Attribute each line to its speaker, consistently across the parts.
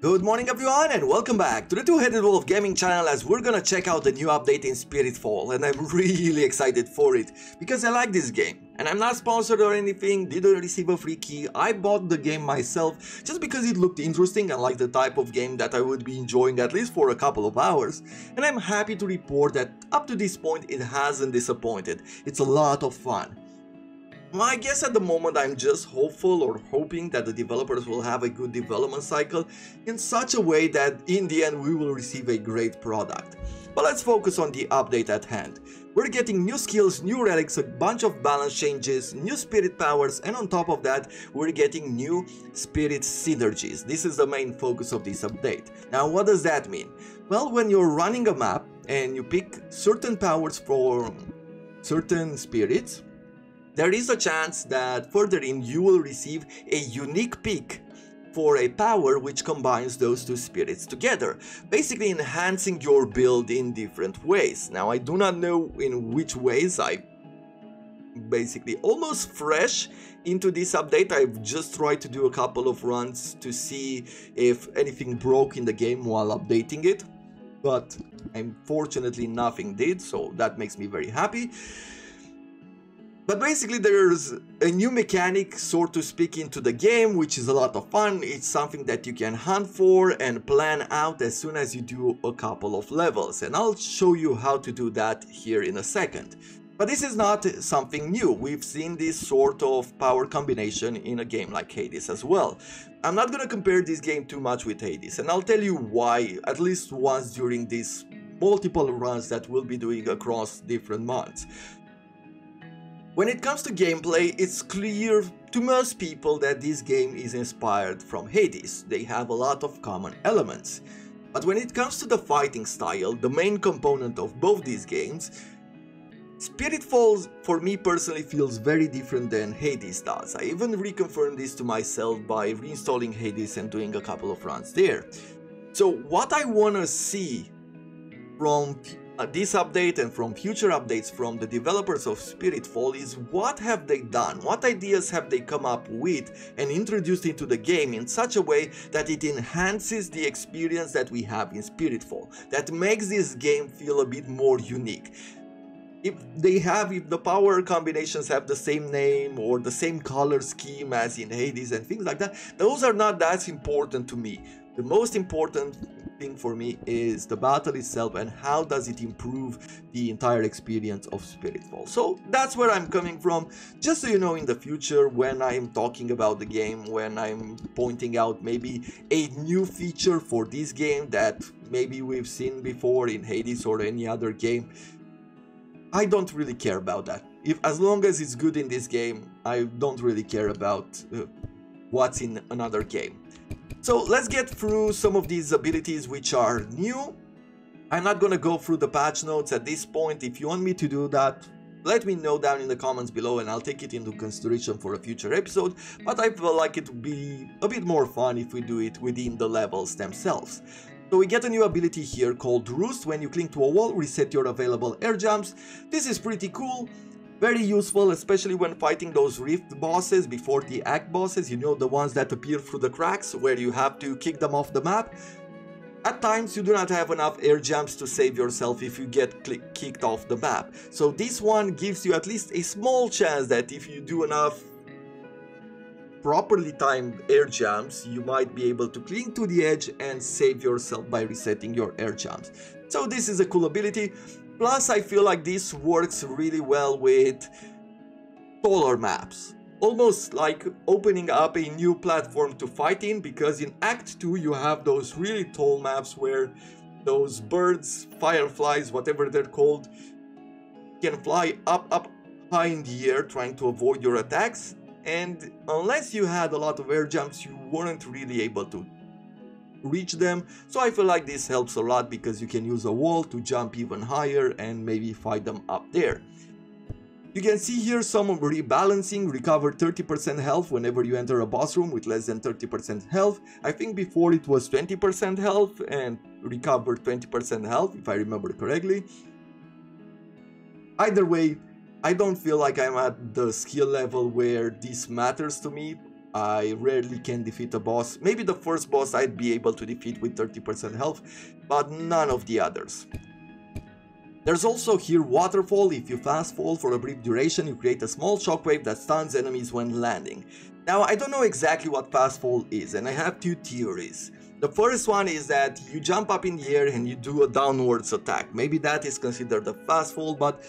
Speaker 1: Good morning everyone and welcome back to the Two-Headed Wolf Gaming channel as we're gonna check out the new update in Spiritfall, and I'm really excited for it because I like this game and I'm not sponsored or anything, didn't receive a free key. I bought the game myself just because it looked interesting and like the type of game that I would be enjoying at least for a couple of hours, and I'm happy to report that up to this point it hasn't disappointed. It's a lot of fun. I guess at the moment I'm just hopeful or hoping that the developers will have a good development cycle in such a way that in the end we will receive a great product. But let's focus on the update at hand. We're getting new skills, new relics, a bunch of balance changes, new spirit powers, and on top of that we're getting new spirit synergies. This is the main focus of this update. Now what does that mean? Well, when you're running a map and you pick certain powers for certain spirits, there is a chance that further in you will receive a unique pick for a power which combines those two spirits together, basically enhancing your build in different ways. Now I do not know in which ways. I basically almost fresh into this update. I've just tried to do a couple of runs to see if anything broke in the game while updating it, but unfortunately nothing did, so that makes me very happy. But basically there's a new mechanic, so to speak, into the game, which is a lot of fun. It's something that you can hunt for and plan out as soon as you do a couple of levels, and I'll show you how to do that here in a second. But this is not something new. We've seen this sort of power combination in a game like Hades as well. I'm not gonna compare this game too much with Hades, and I'll tell you why at least once during these multiple runs that we'll be doing across different months. When it comes to gameplay, it's clear to most people that this game is inspired from Hades. They have a lot of common elements. But when it comes to the fighting style, the main component of both these games, Spiritfall for me personally feels very different than Hades does. I even reconfirmed this to myself by reinstalling Hades and doing a couple of runs there. So what I wanna see from this update and from future updates from the developers of Spiritfall is what have they done, what ideas have they come up with and introduced into the game in such a way that it enhances the experience that we have in Spiritfall, that makes this game feel a bit more unique. If the power combinations have the same name or the same color scheme as in Hades and things like that, those are not that important to me. The most important thing for me is the battle itself and how does it improve the entire experience of Spiritfall. So that's where I'm coming from, just so you know in the future when I'm talking about the game, when I'm pointing out maybe a new feature for this game that maybe we've seen before in Hades or any other game. I don't really care about that. As long as it's good in this game, I don't really care about what's in another game. So let's get through some of these abilities which are new. I'm not gonna go through the patch notes at this point. If you want me to do that, let me know down in the comments below and I'll take it into consideration for a future episode, but I feel like it would be a bit more fun if we do it within the levels themselves. So we get a new ability here called Roost. When you cling to a wall, reset your available air jumps. This is pretty cool. Very useful, especially when fighting those rift bosses before the act bosses, you know, the ones that appear through the cracks where you have to kick them off the map. At times you do not have enough air jumps to save yourself if you get kicked off the map. So this one gives you at least a small chance that if you do enough properly timed air jumps, you might be able to cling to the edge and save yourself by resetting your air jumps. So this is a cool ability. Plus, I feel like this works really well with taller maps. Almost like opening up a new platform to fight in, because in Act 2 you have those really tall maps where those birds, fireflies, whatever they're called, can fly up high in the air trying to avoid your attacks. And unless you had a lot of air jumps, you weren't really able to reach them. So I feel like this helps a lot because you can use a wall to jump even higher and maybe fight them up there. You can see here some rebalancing, recover 30% health whenever you enter a boss room with less than 30% health. I think before it was 20% health and recover 20% health if I remember correctly. Either way, I don't feel like I'm at the skill level where this matters to me. I rarely can defeat a boss. Maybe the first boss I'd be able to defeat with 30% health, but none of the others. There's also here Waterfall. If you fast fall for a brief duration, you create a small shockwave that stuns enemies when landing. Now, I don't know exactly what fast fall is, and I have two theories. The first one is that you jump up in the air and you do a downwards attack. Maybe that is considered a fast fall, but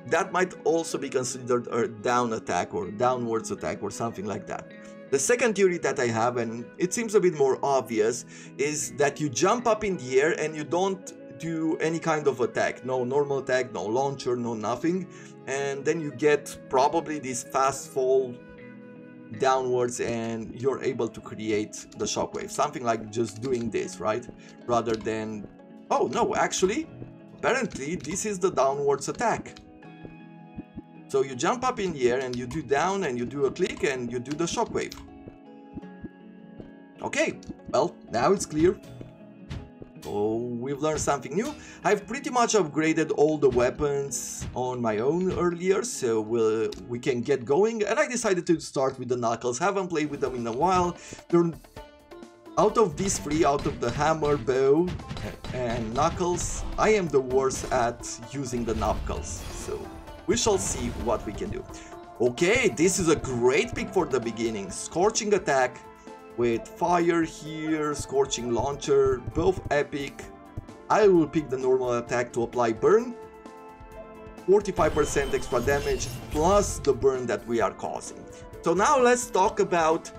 Speaker 1: that might also be considered a down attack or downwards attack or something like that. The second theory that I have, and it seems a bit more obvious, is that you jump up in the air and you don't do any kind of attack. No normal attack, no launcher, no nothing. And then you get probably this fast fall downwards and you're able to create the shockwave. Something like just doing this, right? Rather than... Oh no, actually, apparently this is the downwards attack. So you jump up in the air and you do down and you do a click and you do the shockwave. Okay, well, now it's clear. So we've learned something new. I've pretty much upgraded all the weapons on my own earlier, so we can get going. And I decided to start with the knuckles. Haven't played with them in a while. They're, out of these three, out of the hammer, bow, and knuckles, I am the worst at using the knuckles. So we shall see what we can do. Okay, this is a great pick for the beginning. Scorching attack with fire here, scorching launcher, both epic. I will pick the normal attack to apply burn. 45% extra damage plus the burn that we are causing. So now let's talk about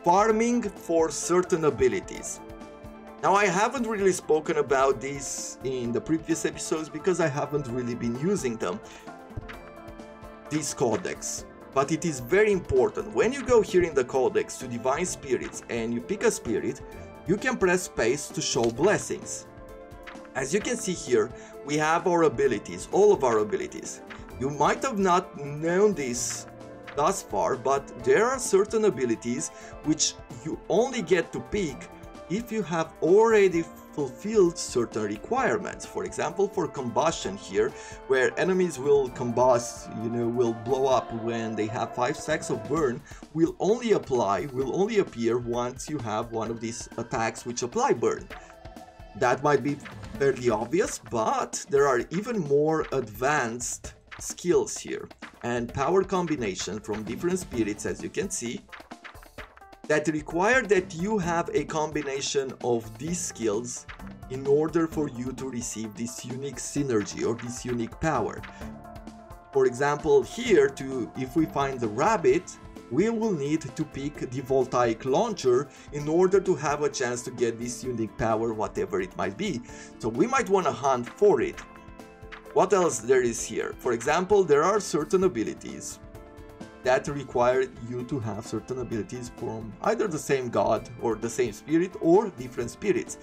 Speaker 1: farming for certain abilities. Now I haven't really spoken about this in the previous episodes because I haven't really been using them. This codex. But it is very important. When you go here in the codex to divine spirits and you pick a spirit, you can press space to show blessings. As you can see here, we have our abilities, all of our abilities. You might have not known this thus far, but there are certain abilities which you only get to pick if you have already fulfilled certain requirements. For example, for combustion here, where enemies will combust, will blow up when they have 5 stacks of burn, will only appear once you have one of these attacks which apply burn. That might be fairly obvious, but there are even more advanced skills here and power combination from different spirits, as you can see, that require that you have a combination of these skills in order for you to receive this unique synergy or this unique power. For example, here, if we find the rabbit, we will need to pick the voltaic launcher in order to have a chance to get this unique power, whatever it might be. So we might want to hunt for it. What else there is here? For example, there are certain abilities that require you to have certain abilities from either the same god or the same spirit or different spirits.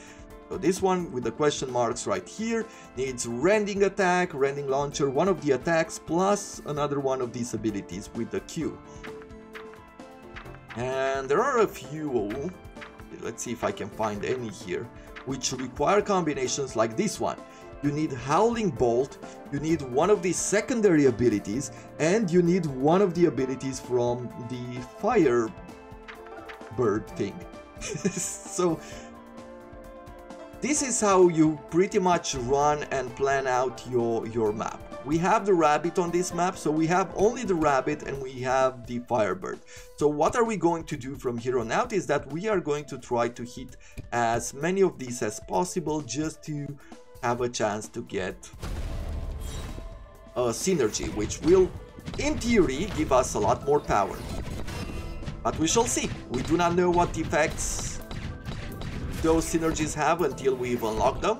Speaker 1: So this one with the question marks right here needs rending attack, rending launcher, one of the attacks plus another one of these abilities with the Q. And there are a few, let's see if I can find any here, which require combinations like this one. You need Howling Bolt, you need one of these secondary abilities, and you need one of the abilities from the Fire Bird thing. So this is how you pretty much run and plan out your map. We have the rabbit on this map, so we have only the rabbit and we have the Firebird. So what are we going to do from here on out is that we are going to try to hit as many of these as possible just to have a chance to get a synergy, which will, in theory, give us a lot more power. But we shall see. We do not know what effects those synergies have until we've unlocked them.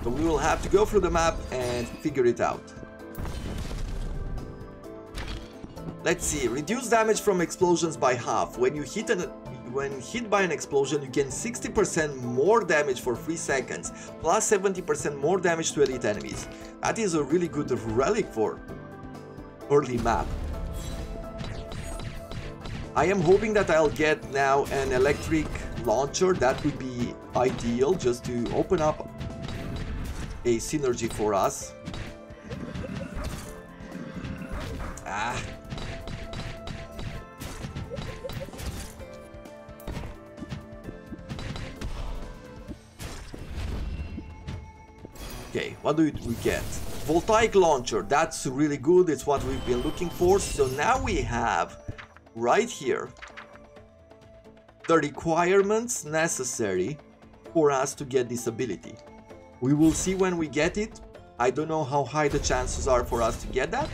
Speaker 1: So we will have to go through the map and figure it out. Let's see, reduce damage from explosions by half. When hit by an explosion, you gain 60% more damage for 3 seconds, plus 70% more damage to elite enemies. That is a really good relic for early map. I am hoping that I'll get now an electric launcher. That would be ideal, just to open up a synergy for us. Ah. Okay, what do we get? Voltaic launcher, that's really good, it's what we've been looking for. So now we have, right here, the requirements necessary for us to get this ability. We will see when we get it. I don't know how high the chances are for us to get that.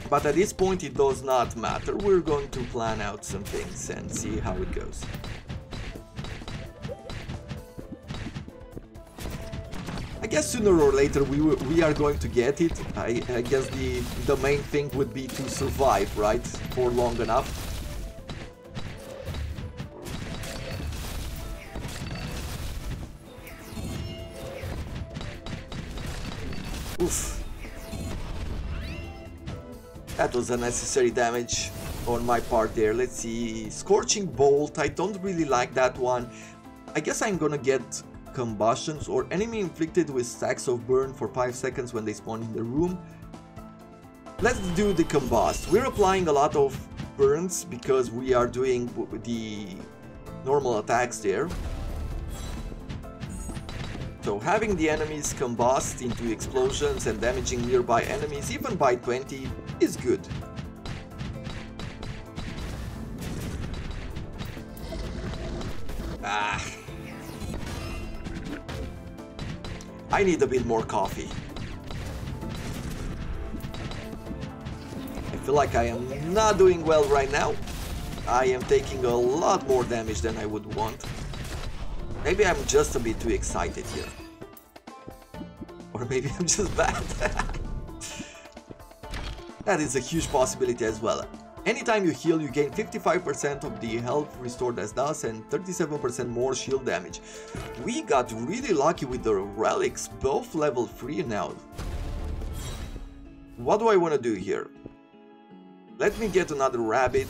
Speaker 1: But at this point it does not matter. We're going to plan out some things and see how it goes. I guess sooner or later we are going to get it. I guess the main thing would be to survive, right? For long enough. Oof. That was unnecessary damage on my part there. Let's see. Scorching Bolt. I don't really like that one. I guess I'm gonna get combustions or enemy inflicted with stacks of burn for 5 seconds when they spawn in the room. Let's do the combust. We're applying a lot of burns because we are doing the normal attacks there. So having the enemies combust into explosions and damaging nearby enemies even by 20 is good. Ah. I need a bit more coffee. I feel like I am not doing well right now. I am taking a lot more damage than I would want. Maybe I'm just a bit too excited here. Or maybe I'm just bad. That is a huge possibility as well. Anytime you heal, you gain 55% of the health restored as dust and 37% more shield damage. We got really lucky with the relics, both level 3 now. What do I want to do here? Let me get another rabbit.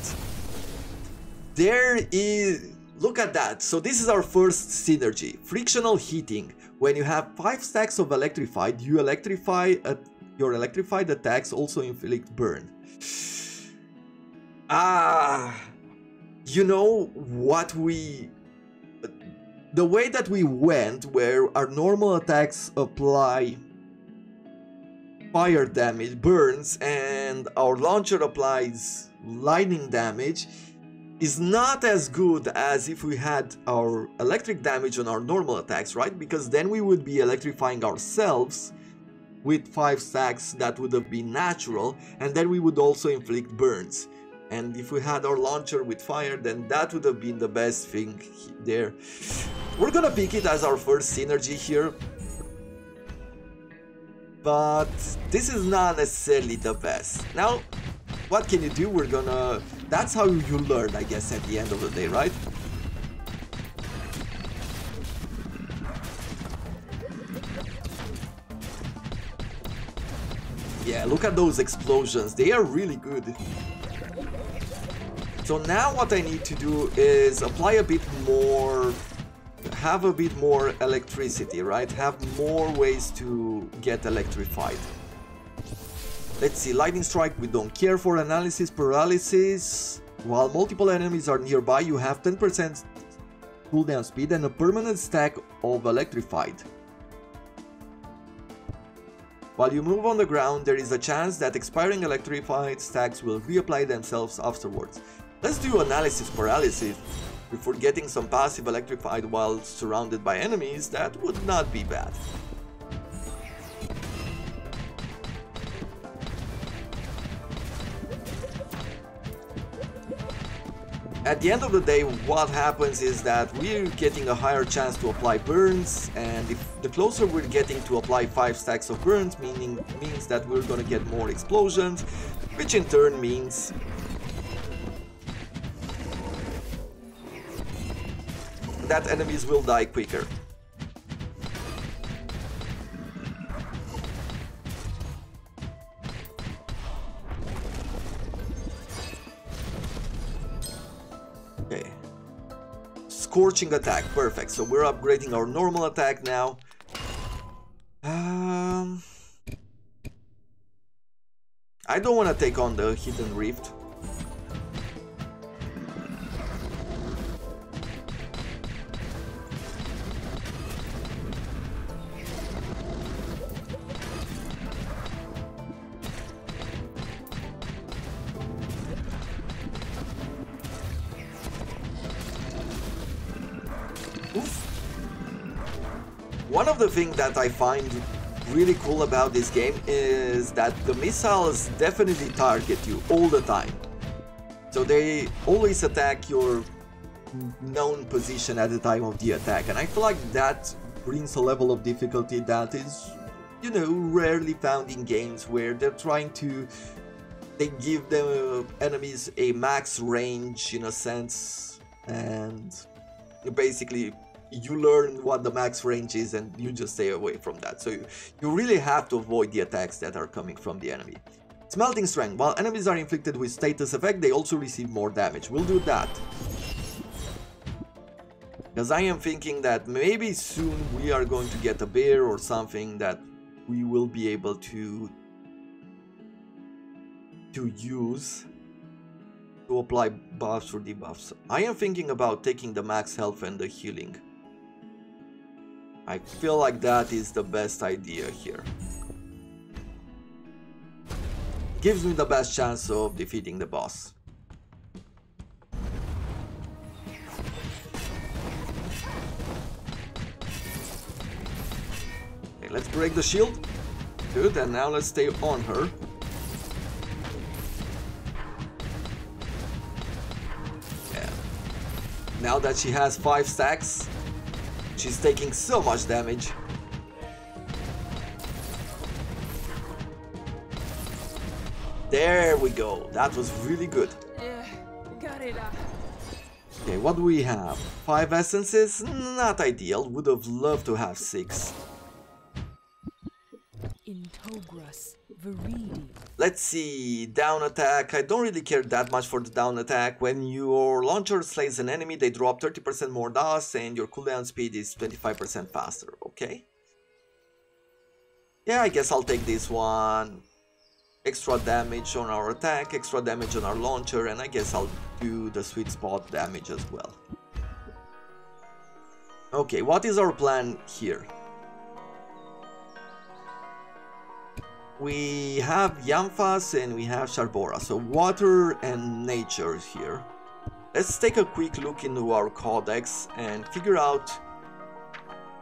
Speaker 1: There is... Look at that. So this is our first synergy. Frictional heating. When you have 5 stacks of electrified, you electrify... your electrified attacks also inflict burn. You know what we... The way that we went, where our normal attacks apply fire damage, burns, and our launcher applies lightning damage, is not as good as if we had our electric damage on our normal attacks, right? Because then we would be electrifying ourselves with 5 stacks that would have been natural, and then we would also inflict burns. And if we had our launcher with fire, then that would have been the best thing there. We're gonna pick it as our first synergy here. But this is not necessarily the best. Now, what can you do? We're gonna... That's how you learn, I guess, at the end of the day, right? Yeah, look at those explosions. They are really good. So now what I need to do is apply a bit more, have a bit more electricity, right? Have more ways to get electrified. Let's see, lightning strike, we don't care for. Analysis paralysis. While multiple enemies are nearby, you have 10% cooldown speed and a permanent stack of electrified. While you move on the ground, there is a chance that expiring electrified stacks will reapply themselves afterwards. Let's do analysis paralysis. Before getting some passive electrified while surrounded by enemies, that would not be bad. At the end of the day, what happens is that we're getting a higher chance to apply burns, and if the closer we're getting to apply 5 stacks of burns, means that we're gonna get more explosions, which in turn means that enemies will die quicker. Okay. Scorching attack, perfect. So we're upgrading our normal attack now. I don't want to take on the Hidden Rift. One of the things that I find really cool about this game is that the missiles definitely target you all the time. So they always attack your known position at the time of the attack, and I feel like that brings a level of difficulty that is, you know, rarely found in games where they're trying to... They give the enemies a max range in a sense, and basically you learn what the max range is and you just stay away from that. So you really have to avoid the attacks that are coming from the enemy. Smelting Strength. While enemies are inflicted with status effect, they also receive more damage. We'll do that. Because I am thinking that maybe soon we are going to get a bear or something that we will be able to use to apply buffs or debuffs. I am thinking about taking the max health and the healing. I feel like that is the best idea here. Gives me the best chance of defeating the boss. Okay, let's break the shield. Good, and now let's stay on her. Yeah. Now that she has 5 stacks, she's taking so much damage. There we go. That was really good.
Speaker 2: Yeah, got it.
Speaker 1: Okay, what do we have? 5 essences? Not ideal. Would have loved to have 6. Let's see, down attack. I don't really care that much for the down attack. When your launcher slays an enemy, they drop 30% more dust and your cooldown speed is 25% faster, okay? Yeah, I guess I'll take this one. Extra damage on our attack, extra damage on our launcher, and I guess I'll do the sweet spot damage as well. Okay, what is our plan here? We have Yamfas and we have Sharbora, so water and nature here. Let's take a quick look into our codex and figure out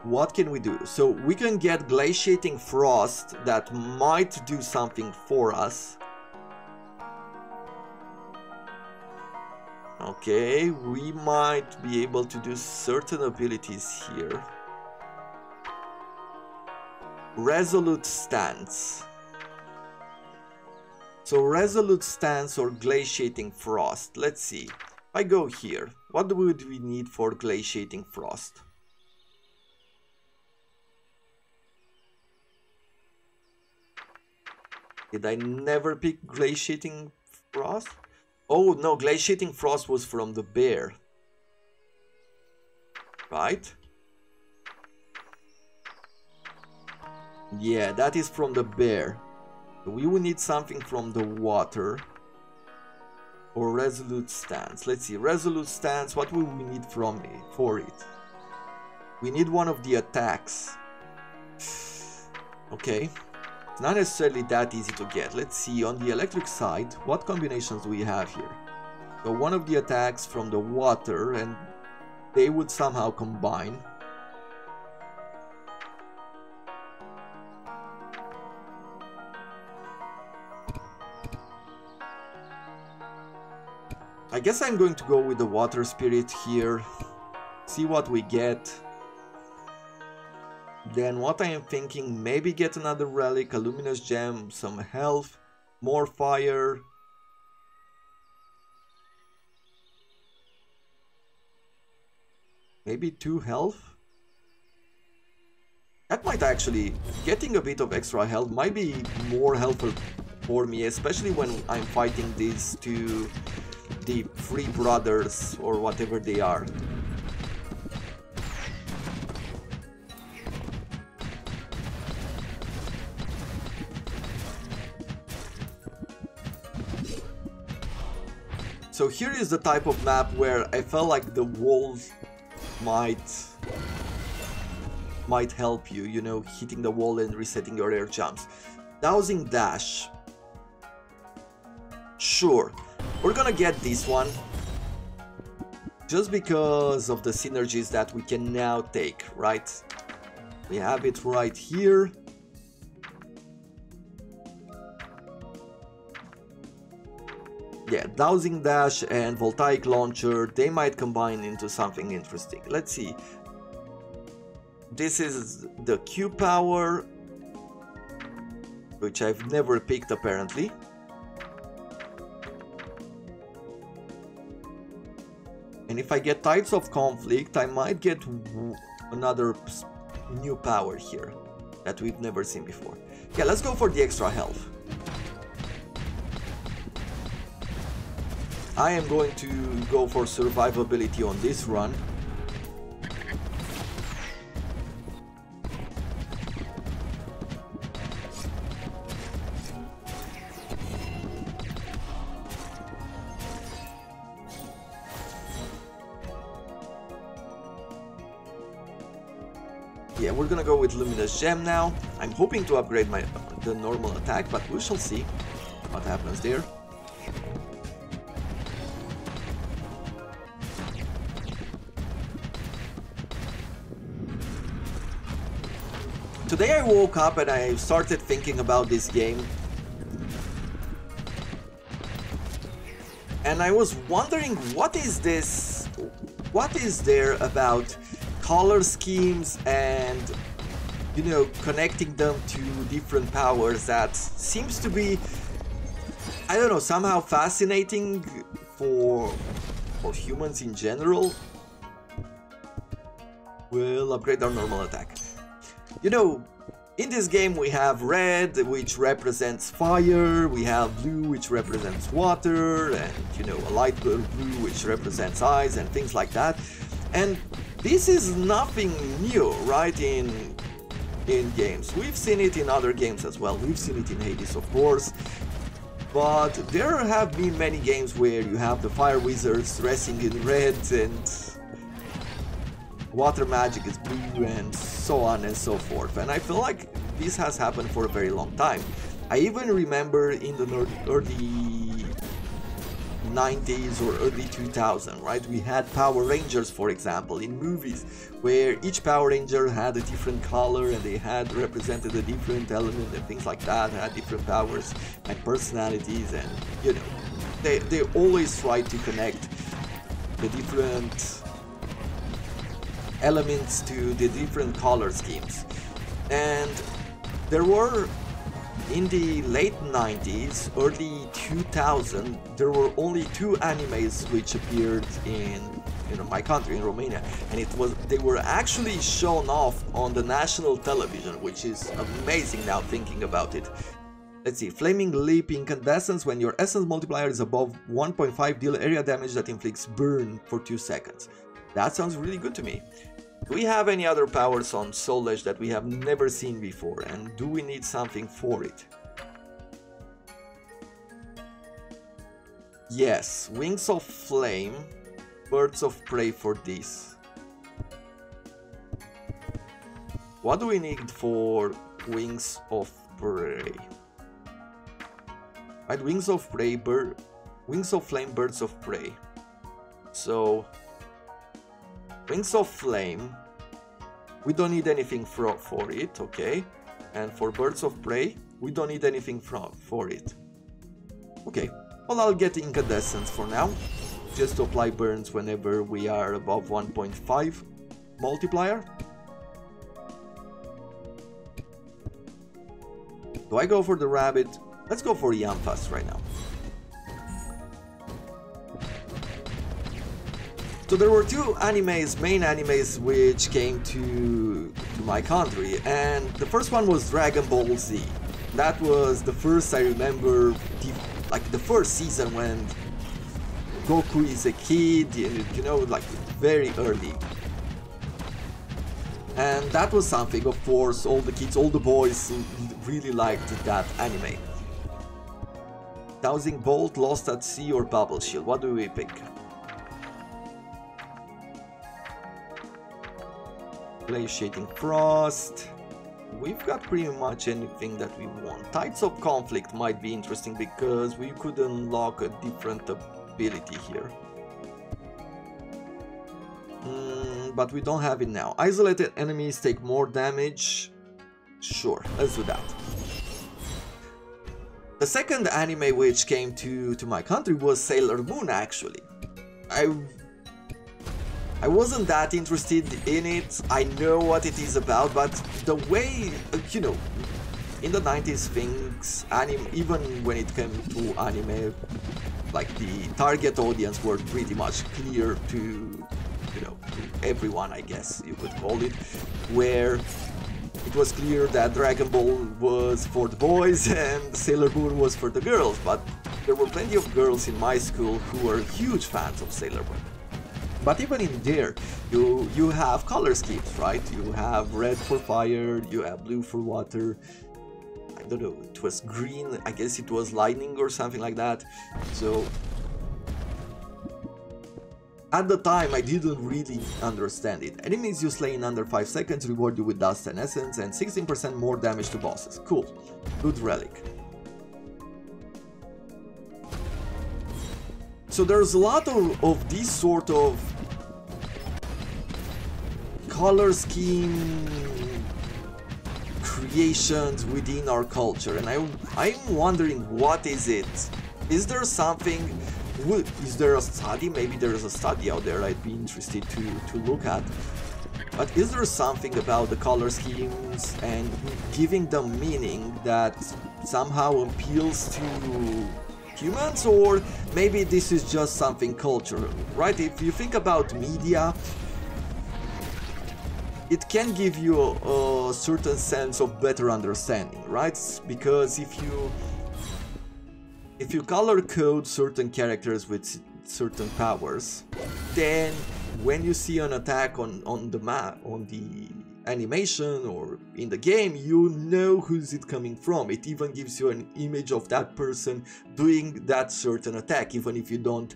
Speaker 1: what can we do. So we can get glaciating frost that might do something for us. Okay, we might be able to do certain abilities here. Resolute stance. So resolute stance or glaciating frost. Let's see. If I go here, what would we need for glaciating frost? Did I never pick glaciating frost? Oh no, glaciating frost was from the bear. Right? Yeah, that is from the bear. We will need something from the water. Or resolute stance. Let's see, resolute stance, what will we need from it, for it? We need one of the attacks. Okay. It's not necessarily that easy to get. Let's see, on the electric side, what combinations do we have here? So one of the attacks from the water, and they would somehow combine. I guess I'm going to go with the water spirit here, see what we get. Then what I am thinking, maybe get another relic, a luminous gem, some health, more fire. Maybe 2 health? That might actually, getting a bit of extra health might be more helpful for me, especially when I'm fighting these two, the 3 brothers or whatever they are. So here is the type of map where I felt like the walls might help you, you know, hitting the wall and resetting your air jumps. Dowsing dash. Sure, we're gonna get this one. Just because of the synergies that we can now take, right? We have it right here. Yeah, Dowsing Dash and Voltaic Launcher, they might combine into something interesting. Let's see. This is the Q power, which I've never picked apparently. And if I get Tides of Conflict, I might get another new power here that we've never seen before. Yeah, let's go for the extra health. I am going to go for survivability on this run. Yeah, we're gonna go with Luminous Gem now. I'm hoping to upgrade the normal attack, but we shall see what happens there. Today I woke up and I started thinking about this game. And I was wondering, what is this? What is there about color schemes and, you know, connecting them to different powers that seems to be, I don't know, somehow fascinating for humans in general? We'll upgrade our normal attack. You know, in this game we have red, which represents fire, we have blue, which represents water, and, you know, a light blue, which represents ice and things like that. And this is nothing new, right, in games. We've seen it in other games as well. We've seen it in Hades, of course. But there have been many games where you have the fire wizards dressing in red and water magic is blue and so on and so forth. And I feel like this has happened for a very long time. I even remember in the early 90s or early 2000, right? We had Power Rangers, for example, in movies, where each Power Ranger had a different color and they had represented a different element and things like that, had different powers and personalities, and, you know, they always tried to connect the different elements to the different color schemes. And there were, in the late 90s, early 2000, there were only 2 animes which appeared in, you know, my country, in Romania, and they were actually shown off on the national television, which is amazing now thinking about it. Let's see, Flaming Leap Incandescence. When your essence multiplier is above 1.5, deal area damage that inflicts burn for 2 seconds. That sounds really good to me. Do we have any other powers on Soul Edge that we have never seen before, and do we need something for it? Yes, Wings of Flame, Birds of Prey for this. What do we need for Wings of Prey? Right, Wings of Prey, Wings of Flame, Birds of Prey. So Wings of Flame, we don't need anything for it, okay? And for Birds of Prey, we don't need anything for it. Okay, well, I'll get Incandescence for now, just to apply burns whenever we are above 1.5 multiplier. Do I go for the rabbit? Let's go for Yamfast right now. So there were 2 animes, main animes, which came to my country, and the first one was Dragon Ball Z. That was the first, I remember, like the first season when Goku is a kid, you know, like very early. And that was something, of course, all the kids, all the boys really liked that anime. Dowsing Bolt, Lost at Sea, or Bubble Shield? What do we pick? Glaciating Frost. We've got pretty much anything that we want. Tides of Conflict might be interesting because we could unlock a different ability here. But we don't have it now. Isolated enemies take more damage. Sure, let's do that. The second anime which came to my country was Sailor Moon, actually. I wasn't that interested in it. I know what it is about, but the way, you know, in the 90s things, even when it came to anime, like the target audience were pretty much clear to, you know, to everyone, I guess you could call it, where it was clear that Dragon Ball was for the boys and Sailor Moon was for the girls, but there were plenty of girls in my school who were huge fans of Sailor Moon. But even in there, you have color schemes, right? You have red for fire, you have blue for water. I don't know, it was green, I guess it was lightning or something like that. So at the time I didn't really understand it. Enemies you slay in under 5 seconds reward you with dust and essence and 16% more damage to bosses. Cool. Good relic. So there's a lot of these sort of color scheme creations within our culture, and I'm wondering, what is it? Is there something? Is there a study? Maybe there's a study out there I'd be interested to look at. But is there something about the color schemes and giving them meaning that somehow appeals to humans, or maybe this is just something cultural, right? If you think about media, it can give you a certain sense of better understanding, right? Because if you color code certain characters with certain powers, then when you see an attack on the map, on the animation or in the game, you know who's it coming from. It even gives you an image of that person doing that certain attack, even if you don't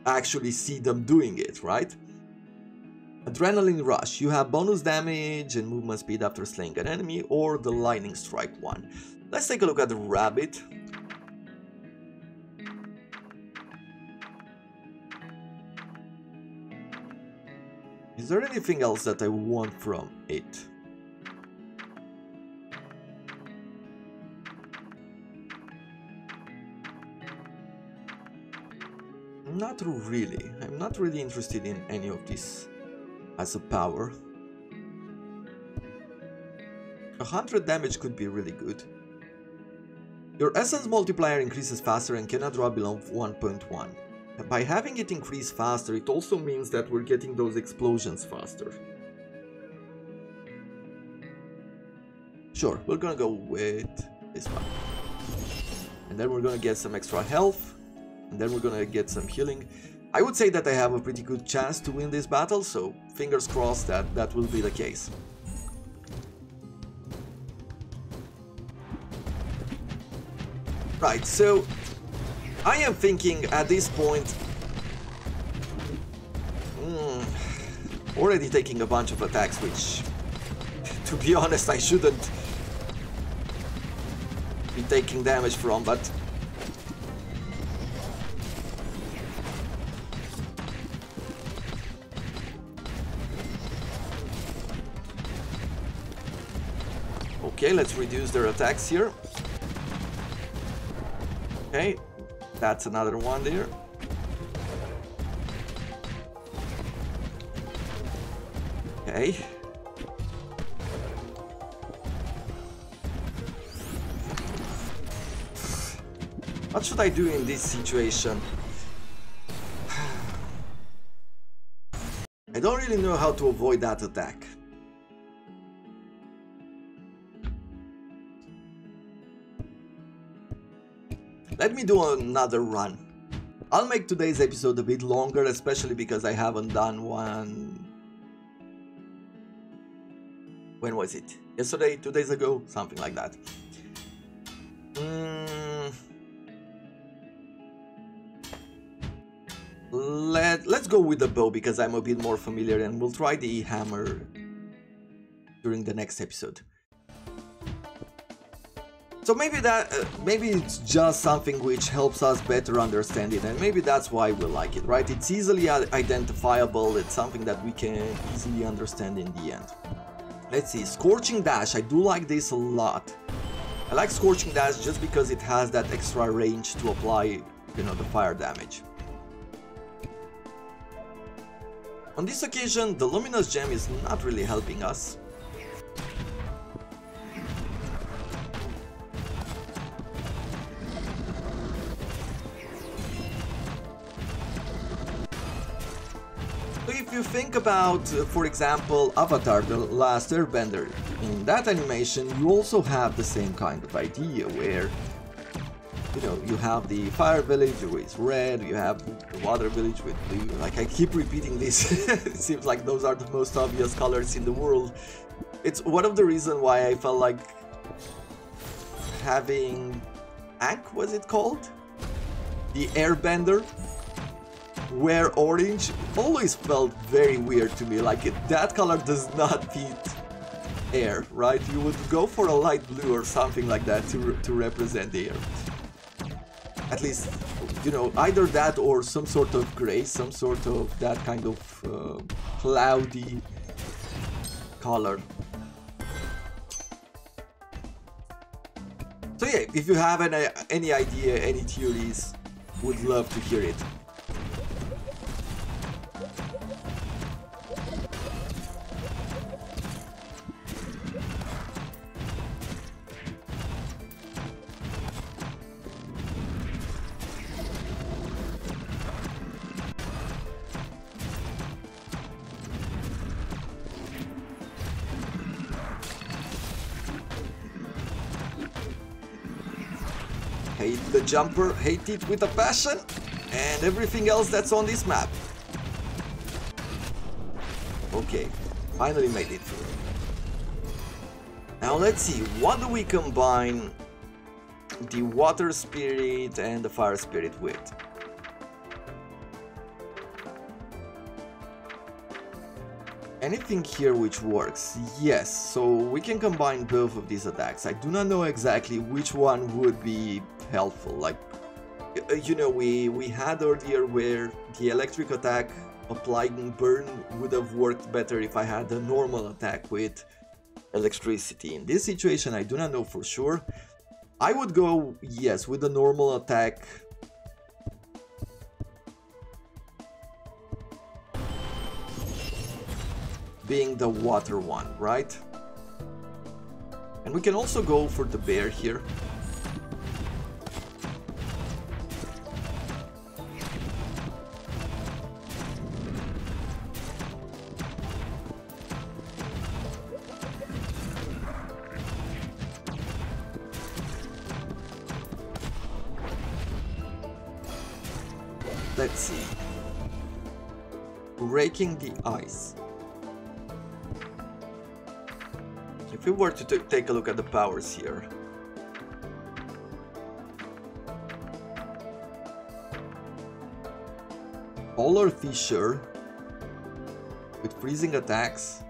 Speaker 1: actually see them doing it, right? Adrenaline Rush. You have bonus damage and movement speed after slaying an enemy, or the Lightning Strike one. Let's take a look at the rabbit. Is there anything else that I want from it? Not really. I'm not really interested in any of this as a power. 100 damage could be really good. Your essence multiplier increases faster and cannot drop below 1.1. By having it increase faster, it also means that we're getting those explosions faster. Sure, we're gonna go with this one. And then we're gonna get some extra health. And then we're gonna get some healing. I would say that I have a pretty good chance to win this battle, so fingers crossed that that will be the case. Right, so I am thinking at this point, already taking a bunch of attacks, which, to be honest, I shouldn't be taking damage from, but okay, let's reduce their attacks here. Okay, that's another one there. Okay. What should I do in this situation? I don't really know how to avoid that attack. Let me do another run. I'll make today's episode a bit longer, especially because I haven't done one... When was it? Yesterday? 2 days ago? Something like that. let's go with the bow because I'm a bit more familiar, and we'll try the hammer during the next episode. So maybe it's just something which helps us better understand it, and maybe that's why we like it, right? It's easily identifiable, it's something that we can easily understand in the end. Let's see, Scorching Dash, I do like this a lot. I like Scorching Dash just because it has that extra range to apply, you know, the fire damage. On this occasion, the Luminous Gem is not really helping us. If you think about, for example, Avatar, The Last Airbender, in that animation you also have the same kind of idea where, you know, you have the fire village with red, you have the water village with blue. Like, I keep repeating this. It seems like those are the most obvious colors in the world. It's one of the reasons why I felt like having Ankh, was it called? The Airbender, where orange always felt very weird to me. Like, that color does not fit air, right? You would go for a light blue or something like that to represent the air. At least, you know, either that or some sort of gray, some sort of that kind of cloudy color. So yeah, if you have any idea, any theories, would love to hear it. Hate the jumper, hate it with a passion, and everything else that's on this map. Okay, finally made it through. Now let's see, what do we combine the water spirit and the fire spirit with? Anything here which works? Yes, so we can combine both of these attacks. I do not know exactly which one would be helpful. Like, you know, we had earlier where the electric attack applying burn would have worked better if I had a normal attack with electricity. In this situation, I do not know for sure. I would go, yes, with the normal attack. Being the water one, right? And we can also go for the bear here. Let's see. Breaking the ice. If we were to take a look at the powers here. Polar Fissure with freezing attacks.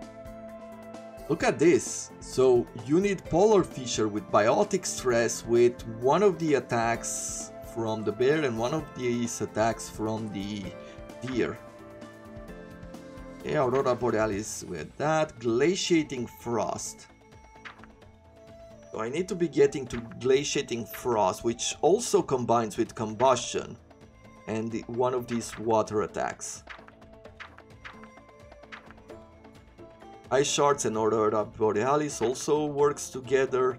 Speaker 1: Look at this. So you need Polar Fissure with Biotic Stress with one of the attacks from the bear and one of these attacks from the deer. Okay, Aurora Borealis with that. Glaciating Frost. So I need to be getting to Glaciating Frost, which also combines with Combustion and one of these water attacks. Ice Shards and Aurora Borealis also works together.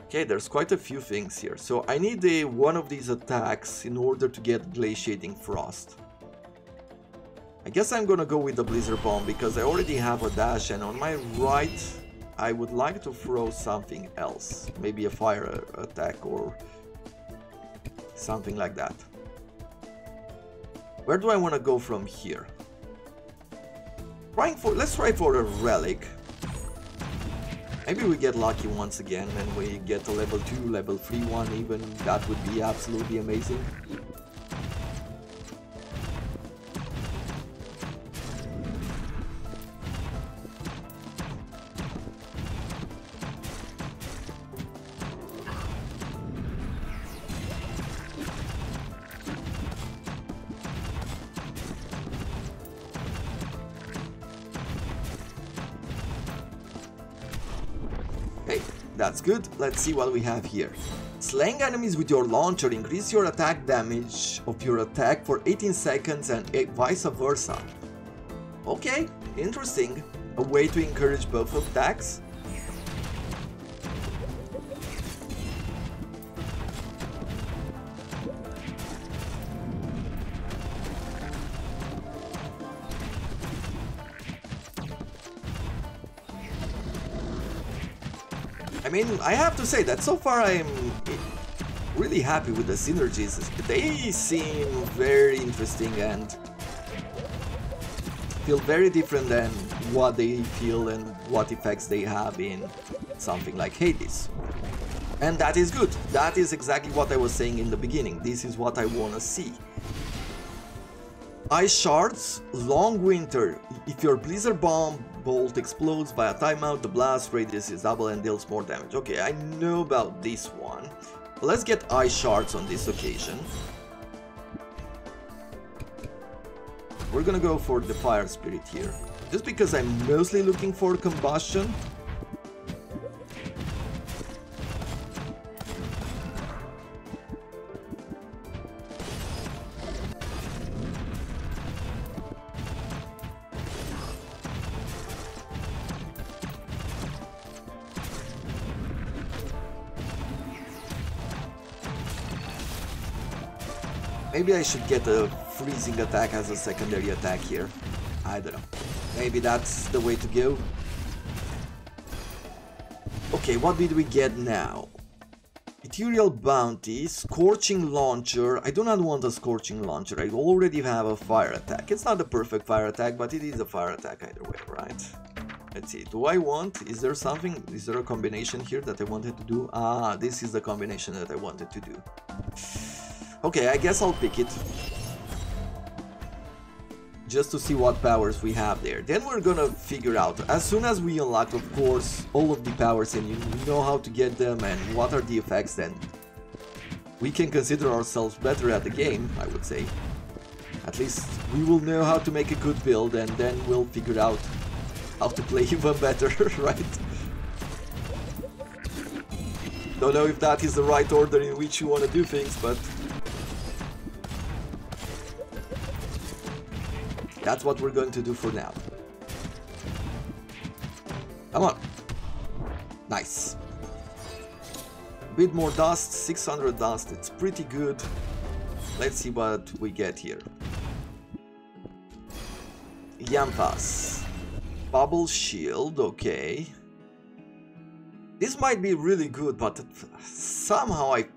Speaker 1: Okay, there's quite a few things here. So I need one of these attacks in order to get Glaciating Frost. I guess I'm gonna go with the Blizzard Bomb because I already have a dash, and on my right I would like to throw something else. Maybe a fire attack or something like that. Where do I want to go from here? Let's try for a relic. Maybe we get lucky once again and we get a level 2, level 3 one even. That would be absolutely amazing. That's good. Let's see what we have here. Slaying enemies with your launcher increase your attack damage of your attack for 18 seconds and vice versa. Okay, interesting. A way to encourage both attacks. I mean, I have to say that so far I'm really happy with the synergies. They seem very interesting and feel very different than what they feel and what effects they have in something like Hades. And that is good. That is exactly what I was saying in the beginning. This is what I want to see. Ice Shards, Long Winter. If your Blizzard Bomb bolt explodes by a timeout, the blast radius is double and deals more damage. Okay, I know about this one. Let's get Ice Shards on this occasion. We're gonna go for the Fire Spirit here. Just because I'm mostly looking for combustion. Maybe I should get a freezing attack as a secondary attack here. I don't know. Maybe that's the way to go. Okay, what did we get now? Ethereal Bounty, Scorching Launcher. I do not want a Scorching Launcher. I already have a fire attack. It's not the perfect fire attack, but it is a fire attack either way, right? Let's see. Do I want... Is there something... Is there a combination here that I wanted to do? Ah, this is the combination that I wanted to do. Okay, I guess I'll pick it. Just to see what powers we have there. Then we're gonna figure out, as soon as we unlock, of course, all of the powers and you know how to get them and what are the effects, then we can consider ourselves better at the game, I would say. At least we will know how to make a good build and then we'll figure out how to play even better, right? Don't know if that is the right order in which you want to do things, but... that's what we're going to do for now. Come on. Nice. A bit more dust, 600 dust, it's pretty good. Let's see what we get here. Yampas. Bubble Shield, okay. This might be really good, but somehow I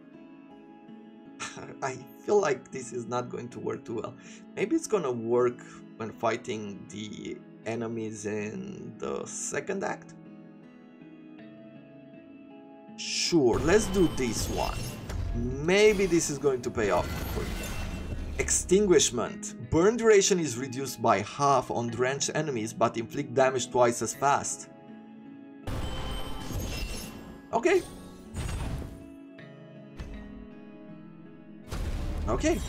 Speaker 1: feel like this is not going to work too well. Maybe it's gonna work when fighting the enemies in the second act? Sure, let's do this one. Maybe this is going to pay off for me. Extinguishment. Burn duration is reduced by half on drenched enemies, but inflict damage twice as fast. Okay. Okay.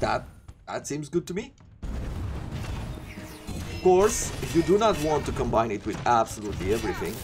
Speaker 1: That seems good to me. Of course, you do not want to combine it with absolutely everything.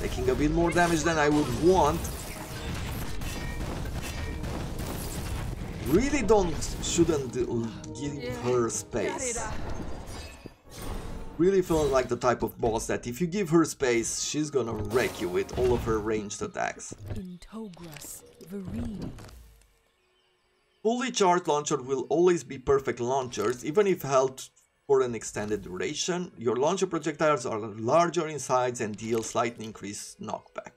Speaker 1: Taking a bit more damage than I would want. Really shouldn't give her space. Really feeling like the type of boss that if you give her space, she's gonna wreck you with all of her ranged attacks. Fully charged launcher will always be perfect launchers, even if held for an extended duration. Your launcher projectiles are larger in size and deal slightly increased knockback.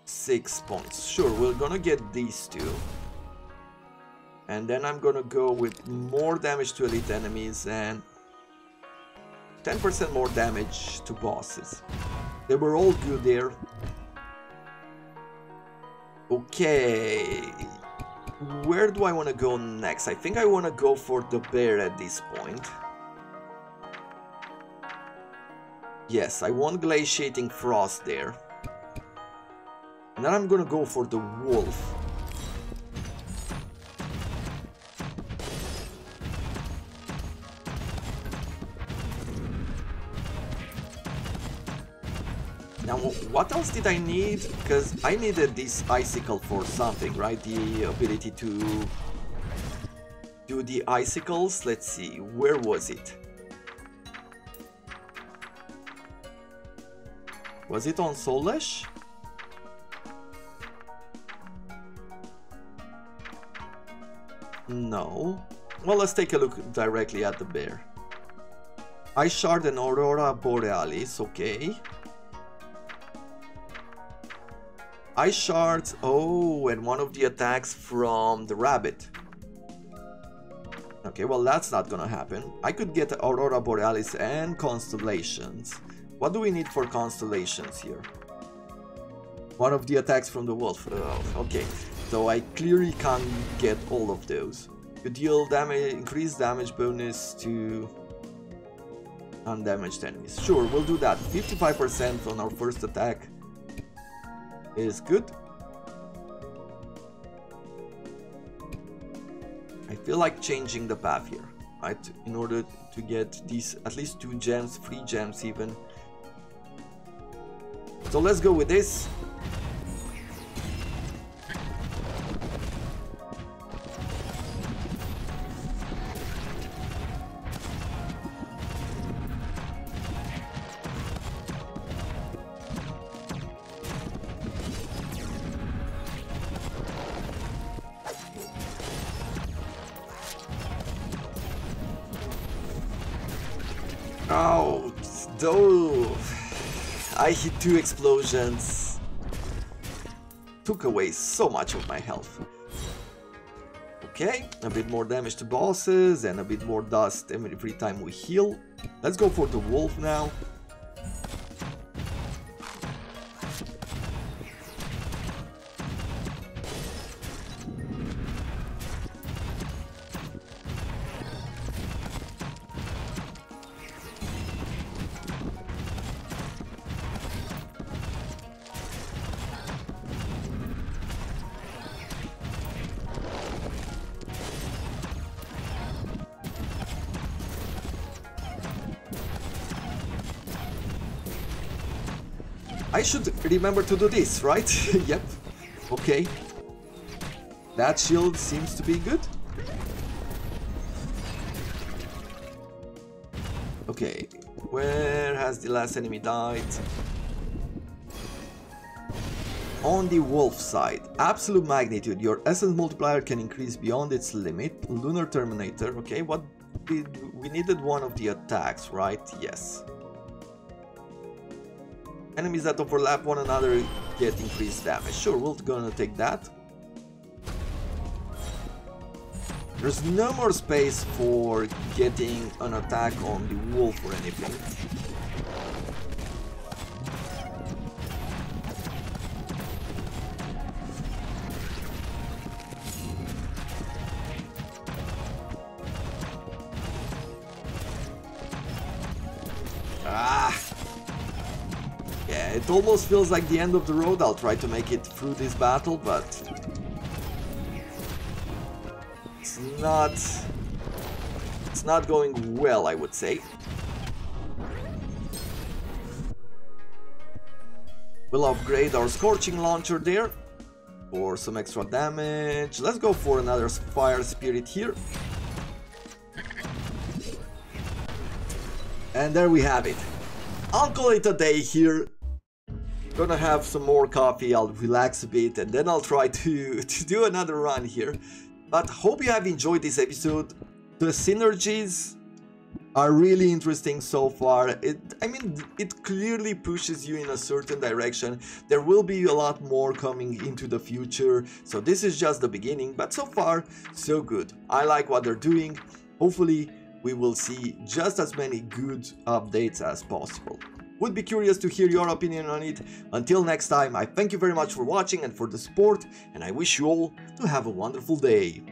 Speaker 1: 6 points. Sure, we're gonna get these two. And then I'm gonna go with more damage to elite enemies and 10% more damage to bosses. They were all good there. Okay. Where do I want to go next? I think I want to go for the bear at this point. Yes, I want glaciating frost there. And then I'm gonna go for the wolf. Now, what else did I need? Because I needed this icicle for something, right? The ability to do the icicles. Let's see, where was it? Was it on Soulish? No. Well, let's take a look directly at the bear. Ice Shard and Aurora Borealis, okay. Ice Shards, oh, and one of the attacks from the rabbit. Okay, well, that's not gonna happen. I could get Aurora Borealis and Constellations. What do we need for Constellations here? One of the attacks from the wolf. Oh, okay, so I clearly can't get all of those. You deal damage, increased damage bonus to undamaged enemies. Sure, we'll do that. 55% on our first attack is good. I feel like changing the path here, right? In order to get these at least 2 gems, 3 gems even. So let's go with this. Oh, though I hit 2 explosions. Took away so much of my health. Okay, a bit more damage to bosses and a bit more dust every time we heal. Let's go for the wolf now. I should remember to do this, right? Yep. Okay. That shield seems to be good. Okay. Where has the last enemy died? On the wolf side. Absolute magnitude. Your essence multiplier can increase beyond its limit. Lunar Terminator. Okay, what did we needed? One of the attacks, right? Yes. Enemies that overlap one another get increased damage. Sure, we're gonna take that. There's no more space for getting an attack on the wolf or anything. It almost feels like the end of the road. I'll try to make it through this battle, but it's not going well, I would say. We'll upgrade our Scorching Launcher there for some extra damage. Let's go for another Fire Spirit here. And there we have it. I'll call it a day here. Gonna have some more coffee, I'll relax a bit, and then I'll try to do another run here. But hope you have enjoyed this episode. The synergies are really interesting so far. It clearly pushes you in a certain direction. There will be a lot more coming into the future, so this is just the beginning, but so far, so good. I like what they're doing. Hopefully, we will see just as many good updates as possible. Would be curious to hear your opinion on it. Until next time, I thank you very much for watching and for the support, and I wish you all to have a wonderful day.